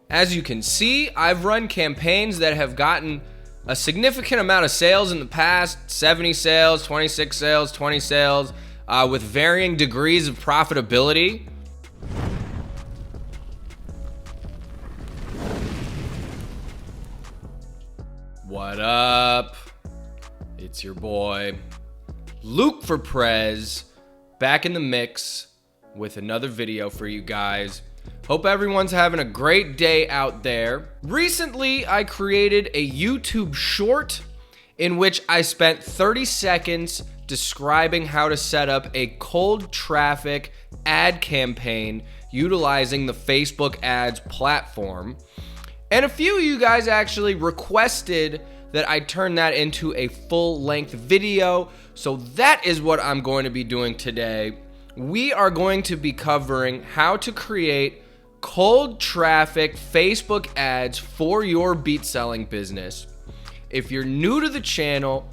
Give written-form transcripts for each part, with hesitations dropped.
As you can see, I've run campaigns that have gotten a significant amount of sales in the past, 70 sales, 26 sales, 20 sales, with varying degrees of profitability. What up? It's your boy, Luke for Prez, back in the mix with another video for you guys. Hope everyone's having a great day out there. Recently, I created a YouTube short in which I spent 30 seconds describing how to set up a cold traffic ad campaign utilizing the Facebook ads platform. And a few of you guys actually requested that I turn that into a full-length video. So that is what I'm going to be doing today. We are going to be covering how to create cold traffic Facebook ads for your beat selling business. If you're new to the channel,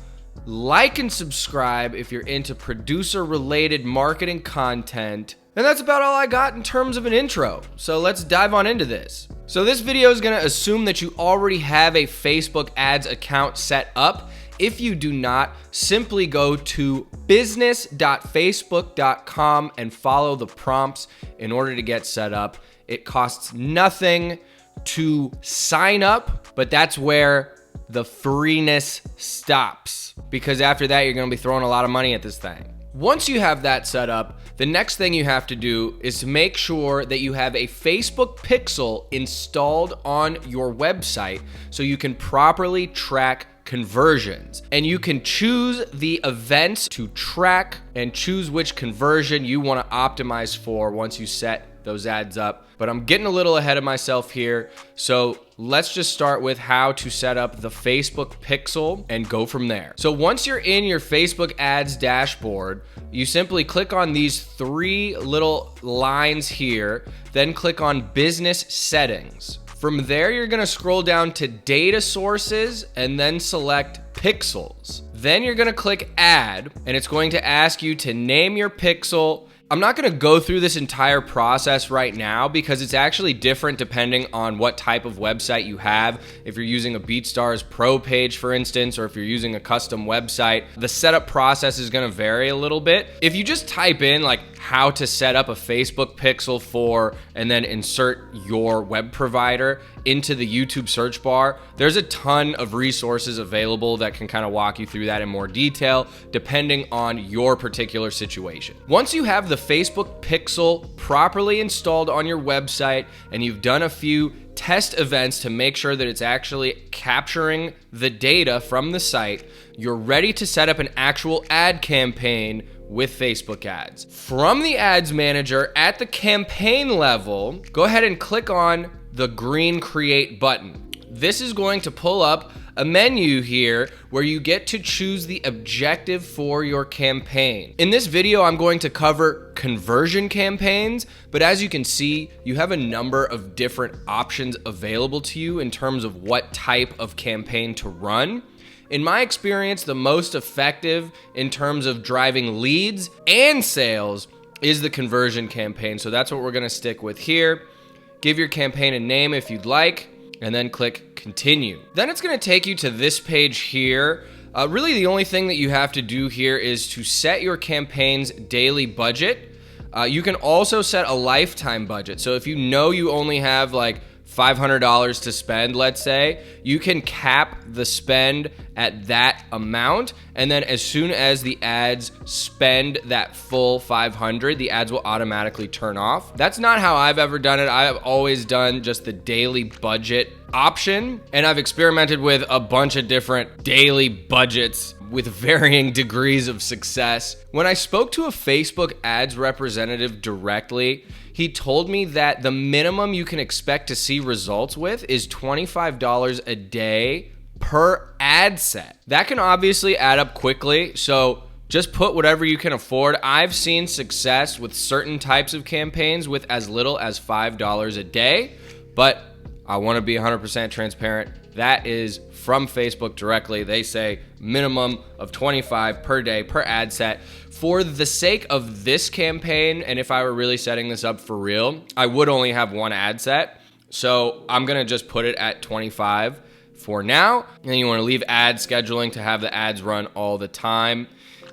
like and subscribe if you're into producer related marketing content. And that's about all I got in terms of an intro. So let's dive on into this. So this video is going to assume that you already have a Facebook ads account set up. If you do not, simply go to business.facebook.com and follow the prompts in order to get set up. It costs nothing to sign up, but that's where the freeness stops, because after that, you're going to be throwing a lot of money at this thing. Once you have that set up, the next thing you have to do is to make sure that you have a Facebook pixel installed on your website so you can properly track conversions. And you can choose the events to track and choose which conversion you want to optimize for once you set those ads up. But I'm getting a little ahead of myself here. So let's just start with how to set up the Facebook pixel and go from there. So once you're in your Facebook ads dashboard, you simply click on these three little lines here, then click on business settings. From there, you're gonna scroll down to data sources and then select pixels. Then you're gonna click add, and it's going to ask you to name your pixel. I'm not gonna go through this entire process right now because it's actually different depending on what type of website you have. If you're using a BeatStars Pro page, for instance, or if you're using a custom website, the setup process is gonna vary a little bit. If you just type in like how to set up a Facebook pixel for, and then insert your web provider into the YouTube search bar, there's a ton of resources available that can kind of walk you through that in more detail, depending on your particular situation. Once you have the Facebook pixel properly installed on your website and you've done a few test events to make sure that it's actually capturing the data from the site, you're ready to set up an actual ad campaign with Facebook ads. From the ads manager at the campaign level, go ahead and click on the green create button. This is going to pull up a menu here where you get to choose the objective for your campaign. In this video, I'm going to cover conversion campaigns, but as you can see, you have a number of different options available to you in terms of what type of campaign to run. In my experience, the most effective in terms of driving leads and sales is the conversion campaign. So that's what we're gonna stick with here. Give your campaign a name if you'd like, and then click continue. Then it's gonna take you to this page here. Really the only thing that you have to do here is to set your campaign's daily budget. You can also set a lifetime budget. So if you know you only have like $500 to spend, let's say, you can cap the spend at that amount, and then as soon as the ads spend that full 500, the ads will automatically turn off. That's not how I've ever done it. I've always done just the daily budget option, and I've experimented with a bunch of different daily budgets with varying degrees of success. When I spoke to a Facebook ads representative directly, he told me that the minimum you can expect to see results with is $25 a day per ad set. That can obviously add up quickly, so just put whatever you can afford. I've seen success with certain types of campaigns with as little as $5 a day, but I want to be 100% transparent. That is from Facebook directly. They say minimum of 25 per day per ad set. For the sake of this campaign, and if I were really setting this up for real, I would only have one ad set. So I'm gonna just put it at 25 for now. And then you wanna leave ad scheduling to have the ads run all the time.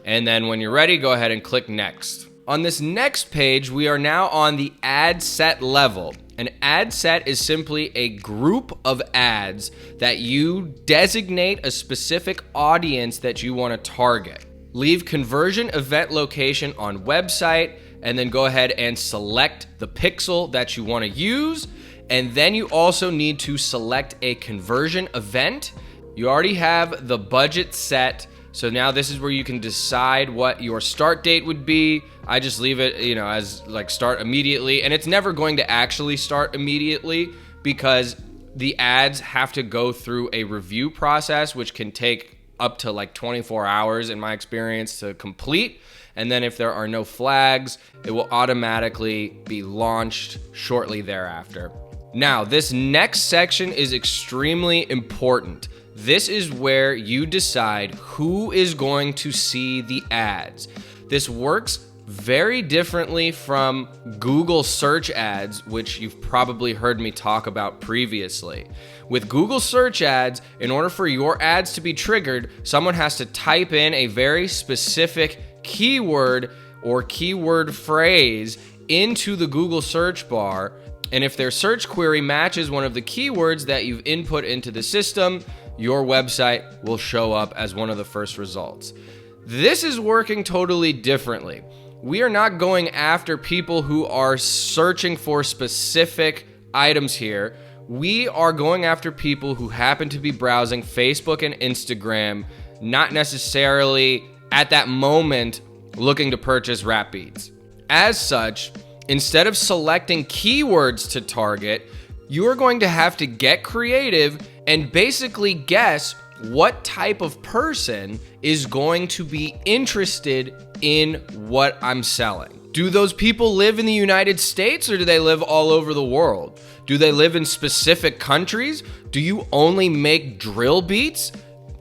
And then when you're ready, go ahead and click next. On this next page, we are now on the ad set level. An ad set is simply a group of ads that you designate a specific audience that you want to target. Leave conversion event location on website, and then go ahead and select the pixel that you want to use. And then you also need to select a conversion event. You already have the budget set. So now this is where you can decide what your start date would be. I just leave it, as like start immediately. And it's never going to actually start immediately because the ads have to go through a review process, which can take up to like 24 hours in my experience to complete. And then if there are no flags, it will automatically be launched shortly thereafter. Now, this next section is extremely important. This is where you decide who is going to see the ads. This works very differently from Google search ads, which you've probably heard me talk about previously. With Google search ads, in order for your ads to be triggered, someone has to type in a very specific keyword or keyword phrase into the Google search bar. And if their search query matches one of the keywords that you've input into the system, your website will show up as one of the first results. This is working totally differently. We are not going after people who are searching for specific items here. We are going after people who happen to be browsing Facebook and Instagram, not necessarily at that moment looking to purchase rap beats. As such, instead of selecting keywords to target, you are going to have to get creative and basically guess what type of person is going to be interested in what I'm selling. Do those people live in the United States or do they live all over the world? Do they live in specific countries? Do you only make drill beats?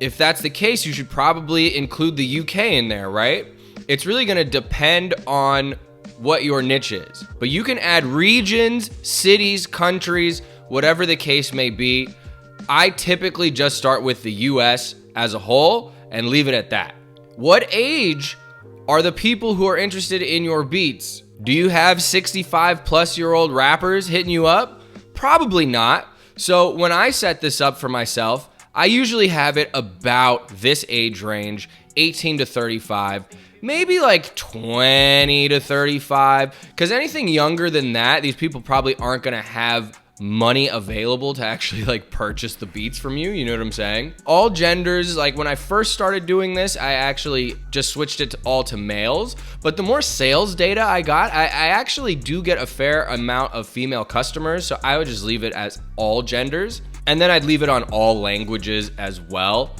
If that's the case, you should probably include the UK in there, right? It's really gonna depend on what your niche is. But you can add regions, cities, countries, whatever the case may be. I typically just start with the US as a whole and leave it at that. What age are the people who are interested in your beats? Do you have 65-plus-year-old rappers hitting you up? Probably not. So when I set this up for myself, I usually have it about this age range, 18 to 35, maybe like 20 to 35, because anything younger than that, these people probably aren't going to have money available to actually like purchase the beats from you. You know what I'm saying? All genders, like when I first started doing this, I actually just switched it all to males. But the more sales data I got, I actually do get a fair amount of female customers. So I would just leave it as all genders. And then I'd leave it on all languages as well.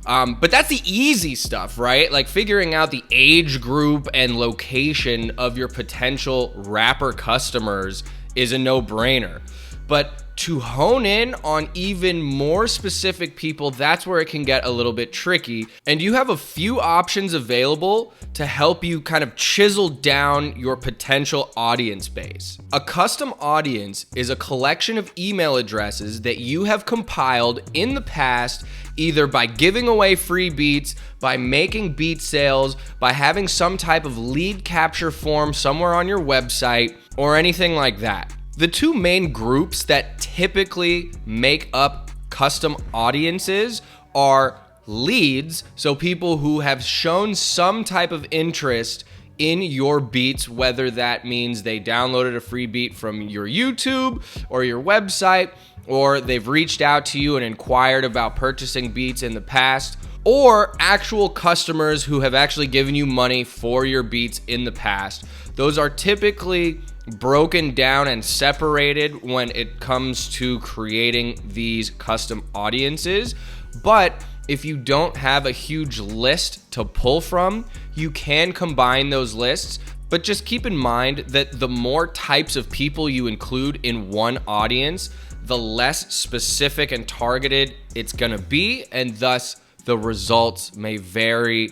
But that's the easy stuff, right? Like figuring out the age group and location of your potential rapper customers is a no-brainer. But to hone in on even more specific people, that's where it can get a little bit tricky. And you have a few options available to help you kind of chisel down your potential audience base. A custom audience is a collection of email addresses that you have compiled in the past, either by giving away free beats, by making beat sales, by having some type of lead capture form somewhere on your website, or anything like that. The two main groups that typically make up custom audiences are leads, so people who have shown some type of interest in your beats, whether that means they downloaded a free beat from your YouTube or your website, or they've reached out to you and inquired about purchasing beats in the past, or actual customers who have actually given you money for your beats in the past. Those are typically broken down and separated when it comes to creating these custom audiences. But if you don't have a huge list to pull from, you can combine those lists. But just keep in mind that the more types of people you include in one audience, the less specific and targeted it's gonna be, and thus the results may vary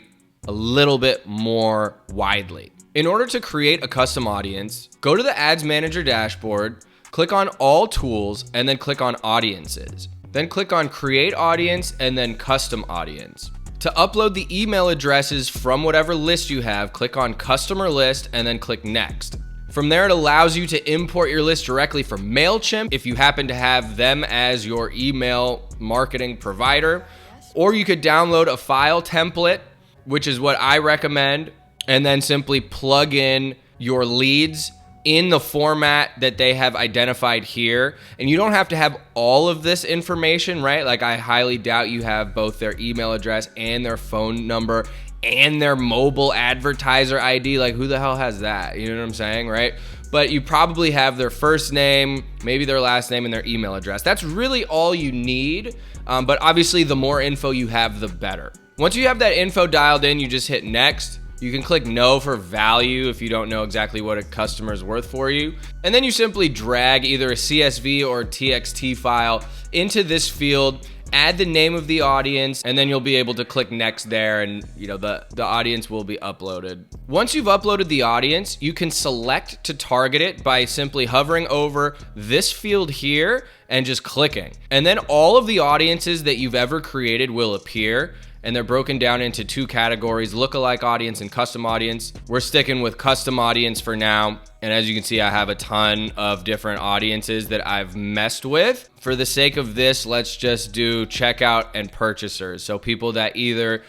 a little bit more widely. In order to create a custom audience, go to the Ads Manager dashboard, click on all tools and then click on audiences. Then click on create audience and then custom audience. To upload the email addresses from whatever list you have, click on customer list and then click next. From there, it allows you to import your list directly from MailChimp if you happen to have them as your email marketing provider, or you could download a file template, which is what I recommend, and then simply plug in your leads in the format that they have identified here. And you don't have to have all of this information, right? Like, I highly doubt you have both their email address and their phone number and their mobile advertiser ID. Like, who the hell has that? You know what I'm saying, right? But you probably have their first name, maybe their last name, and their email address. That's really all you need. But obviously, the more info you have, the better. Once you have that info dialed in, you just hit next. You can click no for value if you don't know exactly what a customer is worth for you. And then you simply drag either a CSV or a TXT file into this field, add the name of the audience, and then you'll be able to click next there, and the audience will be uploaded. Once you've uploaded the audience, you can select to target it by simply hovering over this field here and just clicking. And then all of the audiences that you've ever created will appear. And they're broken down into two categories, lookalike audience and custom audience. We're sticking with custom audience for now. And as you can see, I have a ton of different audiences that I've messed with. For the sake of this, let's just do checkout and purchasers. So people that either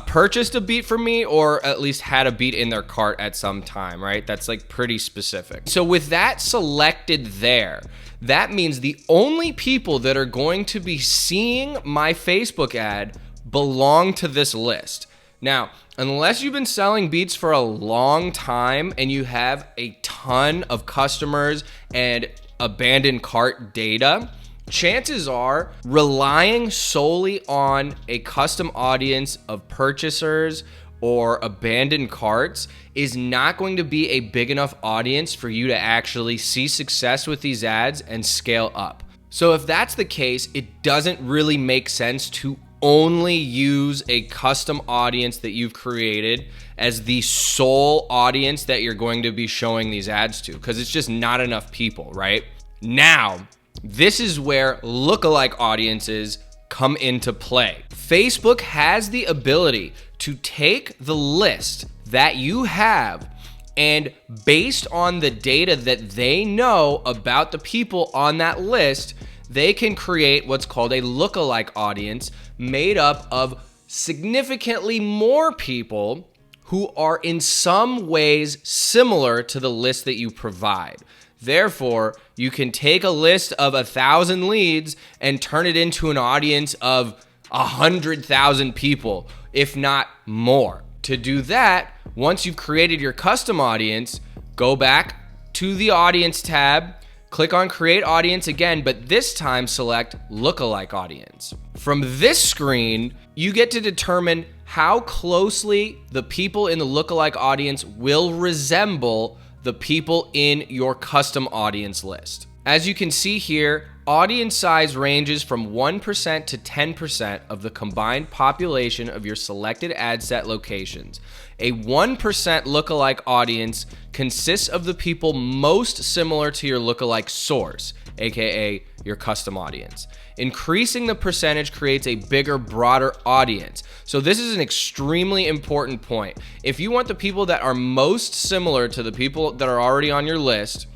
purchased a beat from me or at least had a beat in their cart at some time, right? That's like pretty specific. So with that selected there, that means the only people that are going to be seeing my Facebook ad belong to this list. Now, unless you've been selling beats for a long time and you have a ton of customers and abandoned cart data, chances are relying solely on a custom audience of purchasers or abandoned carts is not going to be a big enough audience for you to actually see success with these ads and scale up. So if that's the case, it doesn't really make sense to only use a custom audience that you've created as the sole audience that you're going to be showing these ads to, because it's just not enough people, right? Now, this is where lookalike audiences come into play. Facebook has the ability to take the list that you have, and based on the data that they know about the people on that list, they can create what's called a lookalike audience made up of significantly more people who are in some ways similar to the list that you provide. Therefore, you can take a list of 1,000 leads and turn it into an audience of 100,000 people, if not more. To do that, once you've created your custom audience, go back to the audience tab, click on create audience again, but this time select lookalike audience. From this screen, you get to determine how closely the people in the lookalike audience will resemble the people in your custom audience list. As you can see here, audience size ranges from 1% to 10% of the combined population of your selected ad set locations. A 1% lookalike audience consists of the people most similar to your lookalike source, aka your custom audience. Increasing the percentage creates a bigger, broader audience. So this is an extremely important point. If you want the people that are most similar to the people that are already on your list,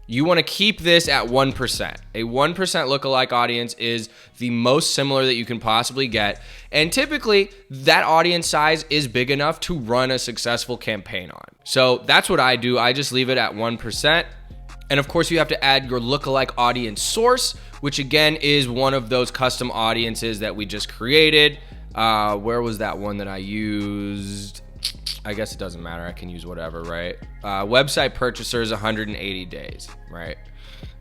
you want to keep this at 1%. A 1% lookalike audience is the most similar that you can possibly get. And typically, that audience size is big enough to run a successful campaign on. So that's what I do. I just leave it at 1%. And of course, you have to add your lookalike audience source, which again is one of those custom audiences that we just created. Where was that one that I used? I guess it doesn't matter. I can use whatever, right? Website purchasers, 180 days, right?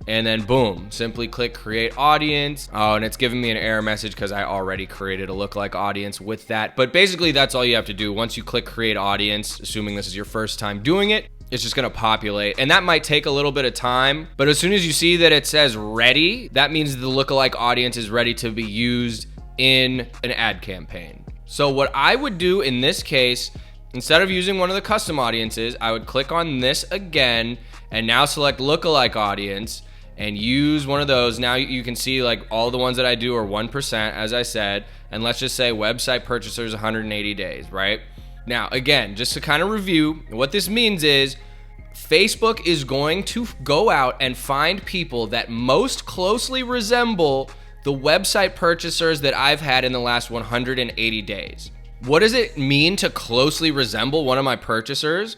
And then boom, simply click create audience. Oh, and it's giving me an error message because I already created a lookalike audience with that. But basically, that's all you have to do. Once you click create audience, assuming this is your first time doing it, it's just gonna populate. And that might take a little bit of time, but as soon as you see that it says ready, that means the lookalike audience is ready to be used in an ad campaign. So what I would do in this case, instead of using one of the custom audiences, I would click on this again and now select lookalike audience. and use one of those. Now you can see like all the ones that I do are 1%, as I said, and let's just say website purchasers 180 days, right? Now, again, just to kind of review, what this means is Facebook is going to go out and find people that most closely resemble the website purchasers that I've had in the last 180 days. What does it mean to closely resemble one of my purchasers?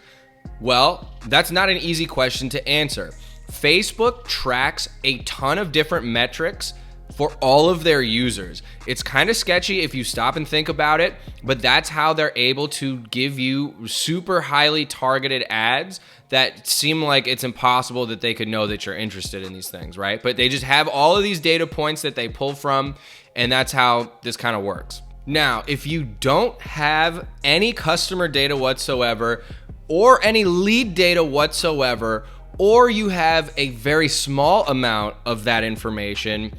Well, that's not an easy question to answer. Facebook tracks a ton of different metrics for all of their users. It's kind of sketchy if you stop and think about it, but that's how they're able to give you super highly targeted ads that seem like it's impossible that they could know that you're interested in these things, right? But they just have all of these data points that they pull from, and that's how this kind of works. Now, if you don't have any customer data whatsoever, or any lead data whatsoever, or you have a very small amount of that information,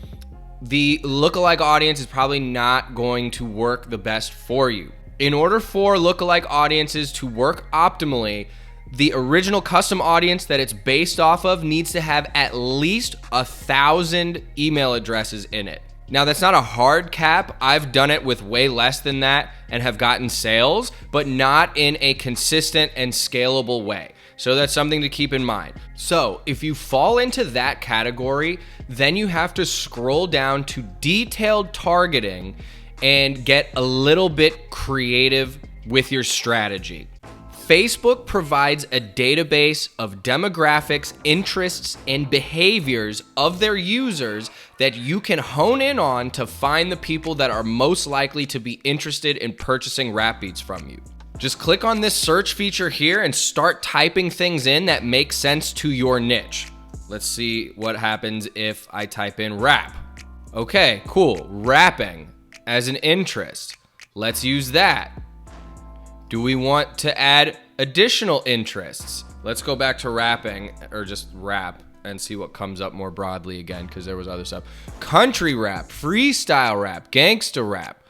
the lookalike audience is probably not going to work the best for you. In order for lookalike audiences to work optimally, the original custom audience that it's based off of needs to have at least 1,000 email addresses in it. Now, that's not a hard cap. I've done it with way less than that and have gotten sales, but not in a consistent and scalable way. So that's something to keep in mind. So if you fall into that category, then you have to scroll down to detailed targeting and get a little bit creative with your strategy. Facebook provides a database of demographics, interests, and behaviors of their users that you can hone in on to find the people that are most likely to be interested in purchasing rap beats from you. Just click on this search feature here and start typing things in that make sense to your niche. Let's see what happens if I type in rap. Okay, cool. Rapping as an interest. Let's use that. Do we want to add additional interests? Let's go back to rapping, or just rap, and see what comes up more broadly again, because there was other stuff. Country rap, freestyle rap, gangsta rap.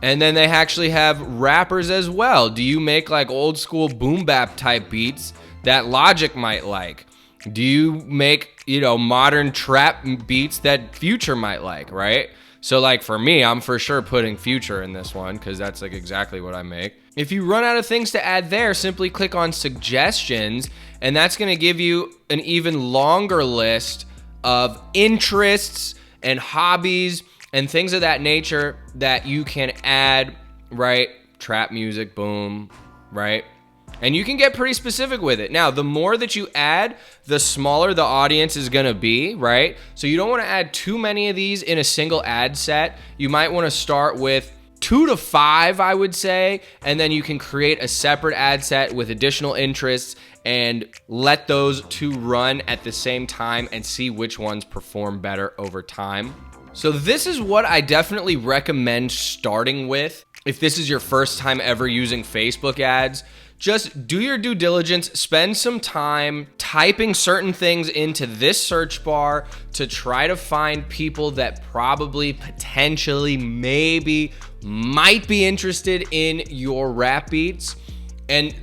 And then they actually have rappers as well. Do you make like old school boom bap type beats that Logic might like? Do you make, modern trap beats that Future might like, right? So like for me, I'm for sure putting Future in this one because that's like exactly what I make. If you run out of things to add there, simply click on suggestions, and that's going to give you an even longer list of interests and hobbies and things of that nature that you can add, right? Trap music, boom, right? And you can get pretty specific with it. Now, the more that you add, the smaller the audience is gonna be, right? So you don't wanna add too many of these in a single ad set. You might wanna start with 2 to 5, I would say, and then you can create a separate ad set with additional interests and let those two run at the same time and see which ones perform better over time. So this is what I definitely recommend starting with. If this is your first time ever using Facebook ads, just do your due diligence, spend some time typing certain things into this search bar to try to find people that probably, potentially, maybe, might be interested in your rap beats. And,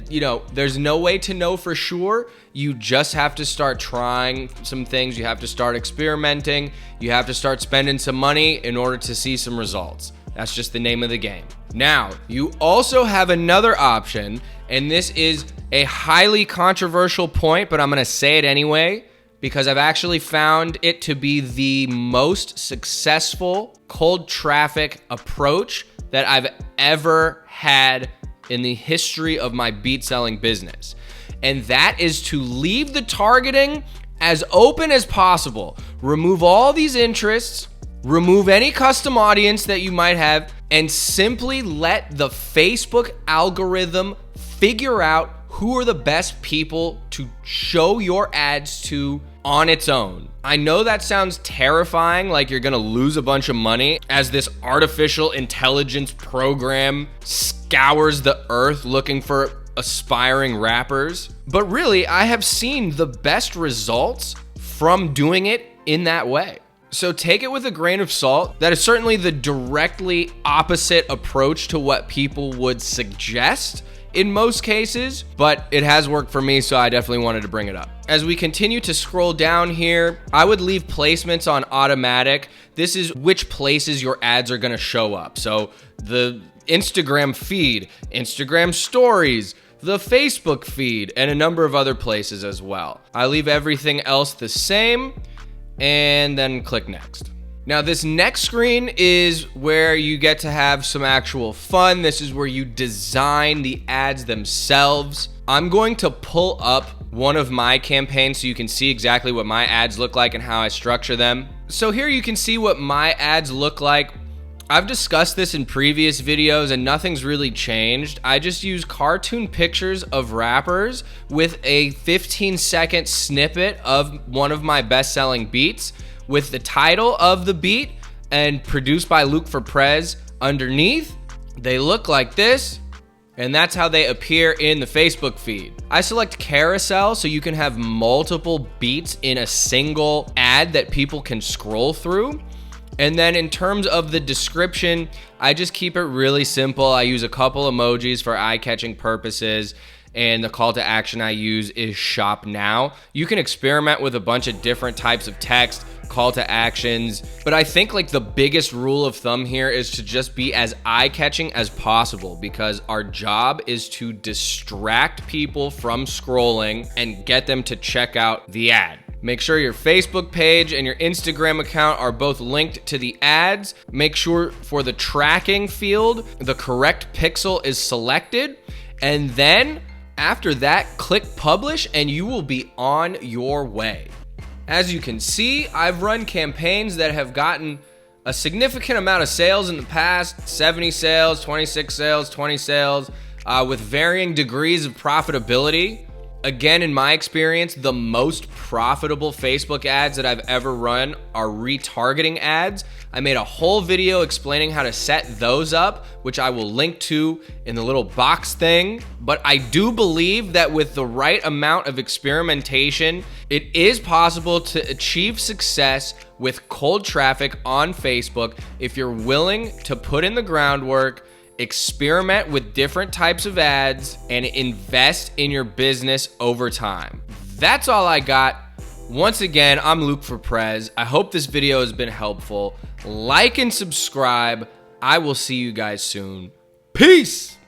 there's no way to know for sure. You just have to start trying some things. You have to start experimenting. You have to start spending some money in order to see some results. That's just the name of the game. Now, you also have another option, and this is a highly controversial point, but I'm gonna say it anyway, because I've actually found it to be the most successful cold traffic approach that I've ever had in the history of my beat selling business. And that is to leave the targeting as open as possible. Remove all these interests, remove any custom audience that you might have, and simply let the Facebook algorithm figure out who are the best people to show your ads to on its own. I know that sounds terrifying, like you're gonna lose a bunch of money as this artificial intelligence program scours the earth looking for aspiring rappers. But really, I have seen the best results from doing it in that way. So take it with a grain of salt. That is certainly the directly opposite approach to what people would suggest in most cases, but it has worked for me, so I definitely wanted to bring it up. As we continue to scroll down here, I would leave placements on automatic. This is which places your ads are gonna show up. So the Instagram feed, Instagram stories, the Facebook feed, and a number of other places as well. I leave everything else the same and then click next. Now this next screen is where you get to have some actual fun. This is where you design the ads themselves. I'm going to pull up one of my campaigns so you can see exactly what my ads look like and how I structure them. So here you can see what my ads look like. I've discussed this in previous videos and nothing's really changed. I just use cartoon pictures of rappers with a 15-second snippet of one of my best-selling beats with the title of the beat and produced by Luke for Prez underneath. They look like this, and that's how they appear in the Facebook feed. I select carousel so you can have multiple beats in a single ad that people can scroll through. And then in terms of the description, I just keep it really simple. I use a couple emojis for eye-catching purposes, and the call to action I use is shop now. You can experiment with a bunch of different types of text, call to actions, but I think like the biggest rule of thumb here is to just be as eye-catching as possible, because our job is to distract people from scrolling and get them to check out the ad. Make sure your Facebook page and your Instagram account are both linked to the ads. Make sure for the tracking field, the correct pixel is selected. And then after that, click publish and you will be on your way. As you can see, I've run campaigns that have gotten a significant amount of sales in the past, 70 sales, 26 sales, 20 sales, with varying degrees of profitability. Again, in my experience, the most profitable Facebook ads that I've ever run are retargeting ads. I made a whole video explaining how to set those up, which I will link to in the little box thing. But I do believe that with the right amount of experimentation, it is possible to achieve success with cold traffic on Facebook if you're willing to put in the groundwork, experiment with different types of ads, and invest in your business over time. That's all I got. Once again, I'm Luke for Prez. I hope this video has been helpful. Like and subscribe. I will see you guys soon. Peace!